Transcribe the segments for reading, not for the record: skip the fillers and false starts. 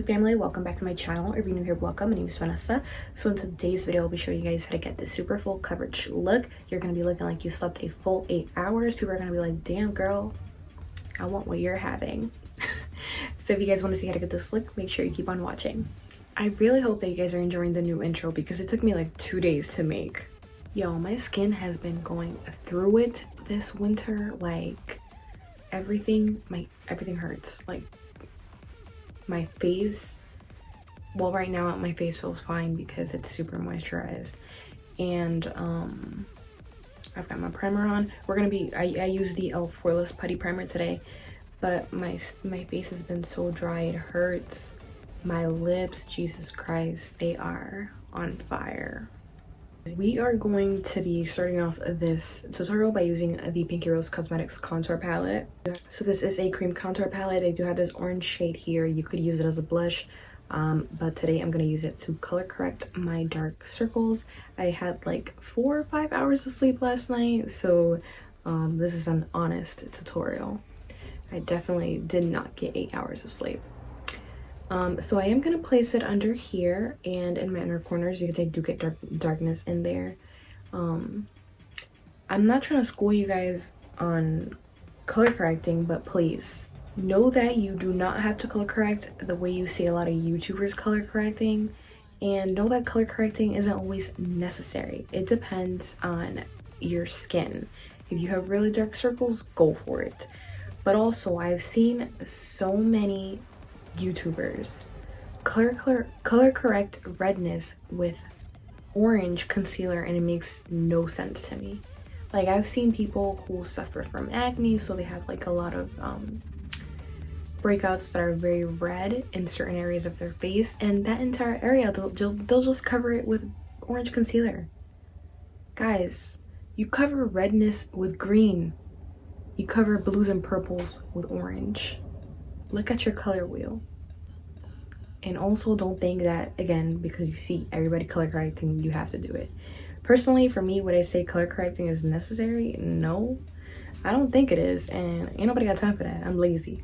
YouTube family, welcome back to my channel. If you're new here, welcome. My name is Vanessa. So in today's video, I'll be showing you guys how to get this super full coverage look. You're going to be looking like you slept a full 8 hours. People are going to be like, damn girl, I want what you're having. So if you guys want to see how to get this look, make sure you keep on watching. I really hope that you guys are enjoying the new intro because it took me like 2 days to make. Yo, my skin has been going through it this winter. Like everything hurts. Like my face, well, right now my face feels fine because it's super moisturized, and I've got my primer on. I use the e.l.f. Poreless Putty primer today, but my face has been so dry it hurts. My lips, Jesus Christ, they are on fire. We are going to be starting off this tutorial by using the Pinky Rose Cosmetics contour palette. So this is a cream contour palette. They do have this orange shade here. You could use it as a blush, but today I'm going to use it to color correct my dark circles. I had like 4 or 5 hours of sleep last night, so this is an honest tutorial. I definitely did not get 8 hours of sleep. So I am going to place it under here and in my inner corners because I do get darkness in there. I'm not trying to school you guys on color correcting, but please know that you do not have to color correct the way you see a lot of YouTubers color correcting, and know that color correcting isn't always necessary. It depends on your skin. If you have really dark circles, go for it. But also, I've seen so many YouTubers color correct redness with orange concealer, and it makes no sense to me. Like, I've seen people who suffer from acne, so they have like a lot of breakouts that are very red in certain areas of their face, and that entire area they'll just cover it with orange concealer. Guys, you cover redness with green, you cover blues and purples with orange. Look at your color wheel. And also don't think that, again, because you see everybody color correcting, you have to do it. Personally, for me, would I say color correcting is necessary? No, I don't think it is, and ain't nobody got time for that. I'm lazy.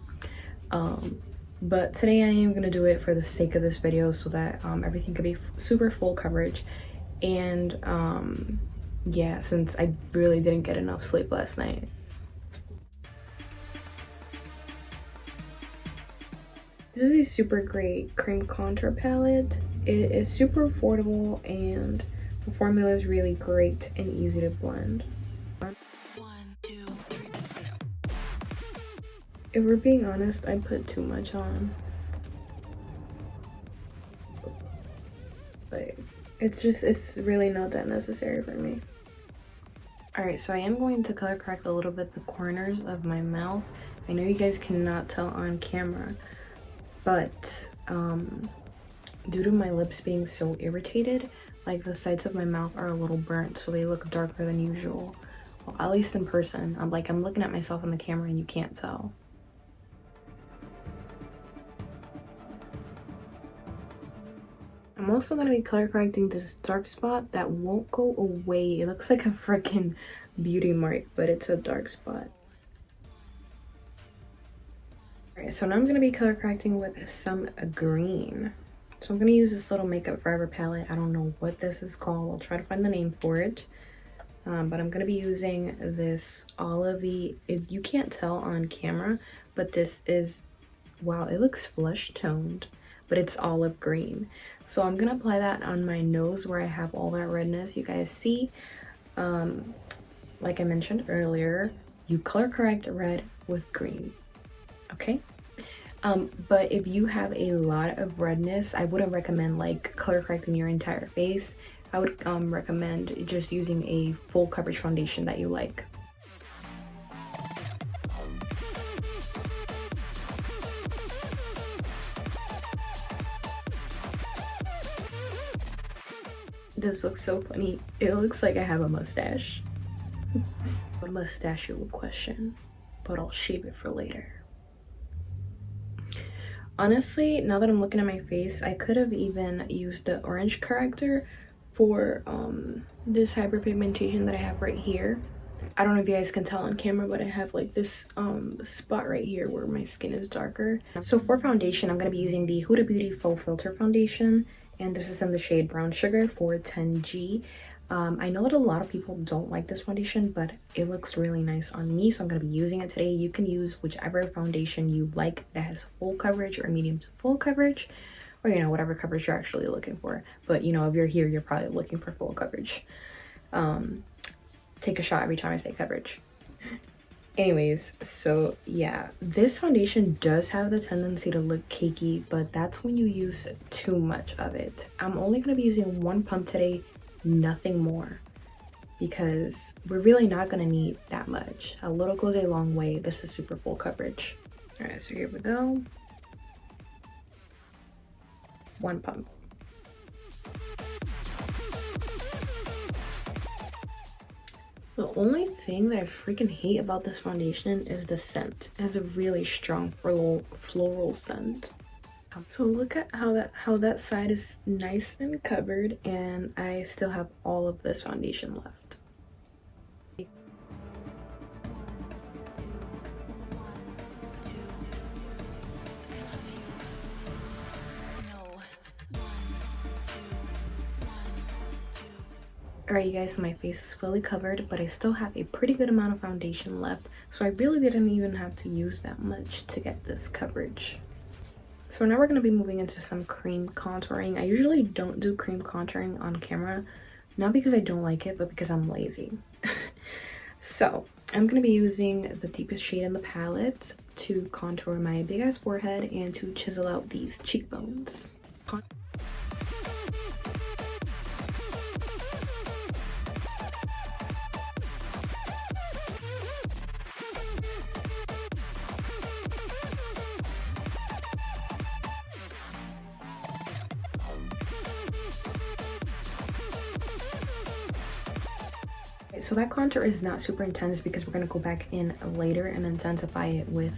But today I am gonna do it for the sake of this video so that everything could be super full coverage. And yeah, since I really didn't get enough sleep last night. This is a super great cream contour palette. It is super affordable and the formula is really great and easy to blend. 1, 2, 3, no. If we're being honest, I put too much on. Like, it's really not that necessary for me. Alright, so I am going to color correct a little bit the corners of my mouth. I know you guys cannot tell on camera, but due to my lips being so irritated, like the sides of my mouth are a little burnt, so they look darker than usual. Well, at least in person. I'm looking at myself on the camera and you can't tell. I'm also going to be color correcting this dark spot that won't go away. It looks like a freaking beauty mark, but it's a dark spot. Alright, so now I'm going to be color correcting with some green. So I'm going to use this little Makeup Forever palette. I don't know what this is called. I'll try to find the name for it. But I'm going to be using this olivey. You can't tell on camera, but this is, wow, it looks flesh toned, but it's olive green. So I'm going to apply that on my nose where I have all that redness. You guys see, like I mentioned earlier, you color correct red with green. Okay, but if you have a lot of redness, I wouldn't recommend like color correcting your entire face. I would recommend just using a full coverage foundation that you like. This looks so funny. It looks like I have a mustache. A mustachio question, but I'll shave it for later. Honestly, now that I'm looking at my face, I could have even used the orange corrector for this hyperpigmentation that I have right here. I don't know if you guys can tell on camera, but I have like this spot right here where my skin is darker. So for foundation, I'm going to be using the Huda Beauty Faux Filter foundation, and this is in the shade Brown Sugar 410G. I know that a lot of people don't like this foundation, but it looks really nice on me, so I'm going to be using it today. You can use whichever foundation you like that has full coverage or medium to full coverage, or you know, whatever coverage you're actually looking for. But you know, if you're here, you're probably looking for full coverage. Take a shot every time I say coverage. Anyways, so yeah, this foundation does have the tendency to look cakey, but that's when you use too much of it. I'm only going to be using one pump today, nothing more, because we're really not going to need that much. A little goes a long way. This is super full coverage. All right, so here we go. One pump. The only thing that I freaking hate about this foundation is the scent. It has a really strong floral scent. So look at how that side is nice and covered, and I still have all of this foundation left. Alright you guys, so my face is fully covered, but I still have a pretty good amount of foundation left, so I really didn't even have to use that much to get this coverage. So now we're going to be moving into some cream contouring. I usually don't do cream contouring on camera, not because I don't like it, but because I'm lazy. So I'm going to be using the deepest shade in the palette to contour my big ass forehead and to chisel out these cheekbones. So that contour is not super intense because we're going to go back in later and intensify it with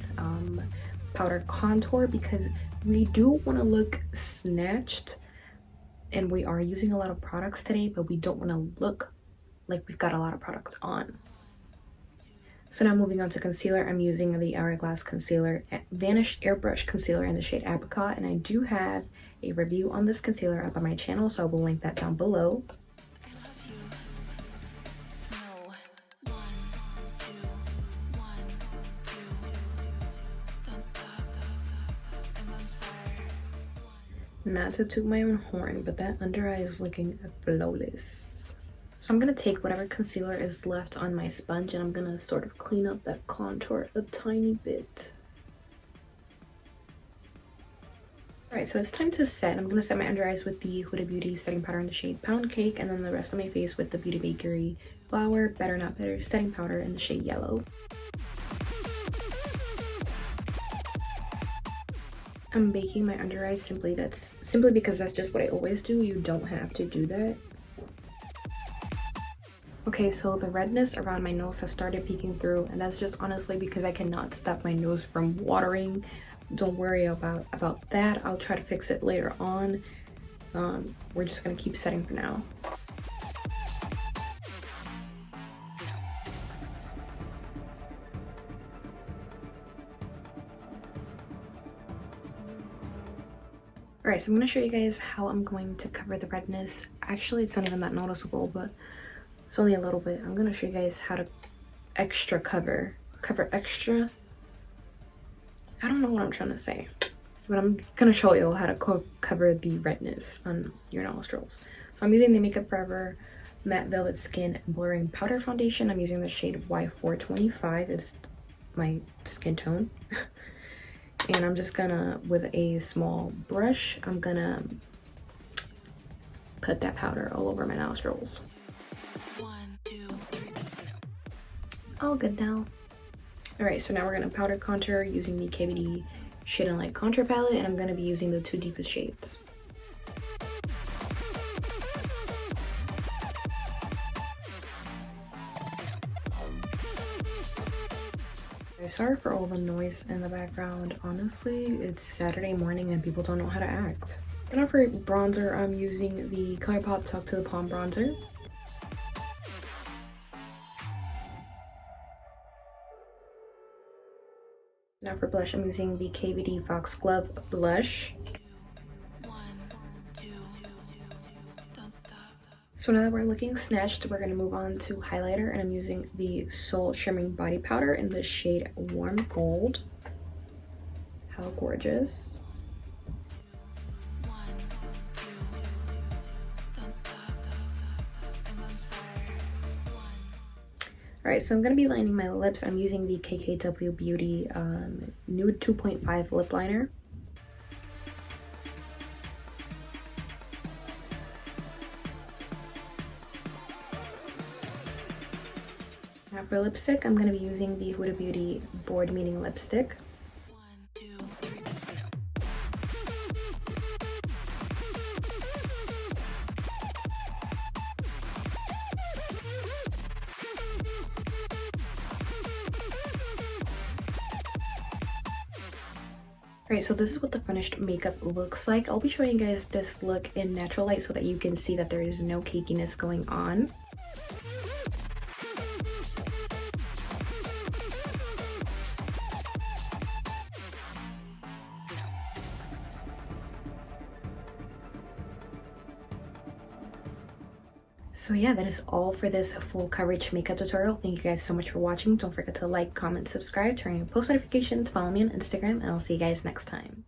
powder contour, because we do want to look snatched, and we are using a lot of products today, but we don't want to look like we've got a lot of products on. So now moving on to concealer, I'm using the Hourglass Vanish Airbrush concealer in the shade Apricot, and I do have a review on this concealer up on my channel, so I will link that down below. Not to toot my own horn, but that under eye is looking flawless. So I'm going to take whatever concealer is left on my sponge, and I'm going to sort of clean up that contour a tiny bit. Alright, so it's time to set. I'm going to set my under eyes with the Huda Beauty setting powder in the shade Pound Cake, and then the rest of my face with the Bakerie Better Not Better setting powder in the shade Yellow. I'm baking my under eyes simply because that's just what I always do. You don't have to do that. Okay, so the redness around my nose has started peeking through, and that's just honestly because I cannot stop my nose from watering. Don't worry about that. I'll try to fix it later on. We're just gonna keep setting for now. Alright, so I'm going to show you guys how I'm going to cover the redness. Actually, it's not even that noticeable, but it's only a little bit. I'm going to show you guys how to cover extra. I don't know what I'm trying to say, but I'm going to show you how to cover the redness on your nostrils. So I'm using the Makeup Forever Matte Velvet Skin Blurring Powder Foundation. I'm using the shade Y425. It's my skin tone. And I'm just gonna, with a small brush, I'm gonna put that powder all over my nostrils. 1, 2, 3. All good now. Alright, so now we're gonna powder contour using the KVD Shade and Light Contour Palette, and I'm gonna be using the 2 deepest shades. Sorry for all the noise in the background. Honestly, it's Saturday morning and people don't know how to act. Now for bronzer, I'm using the Colourpop Talk to the Palm bronzer. Now for blush, I'm using the KVD Foxglove blush. So now that we're looking snatched, we're going to move on to highlighter, and I'm using the Soul Shimmering Body Powder in the shade Warm Gold. How gorgeous. Alright, so I'm going to be lining my lips. I'm using the KKW Beauty Nude 2.5 lip liner. Now for lipstick, I'm going to be using the Huda Beauty Board Meeting lipstick. Alright, so this is what the finished makeup looks like. I'll be showing you guys this look in natural light so that you can see that there is no cakiness going on. So yeah, that is all for this full coverage makeup tutorial. Thank you guys so much for watching. Don't forget to like, comment, subscribe, turn on your post notifications, follow me on Instagram, and I'll see you guys next time.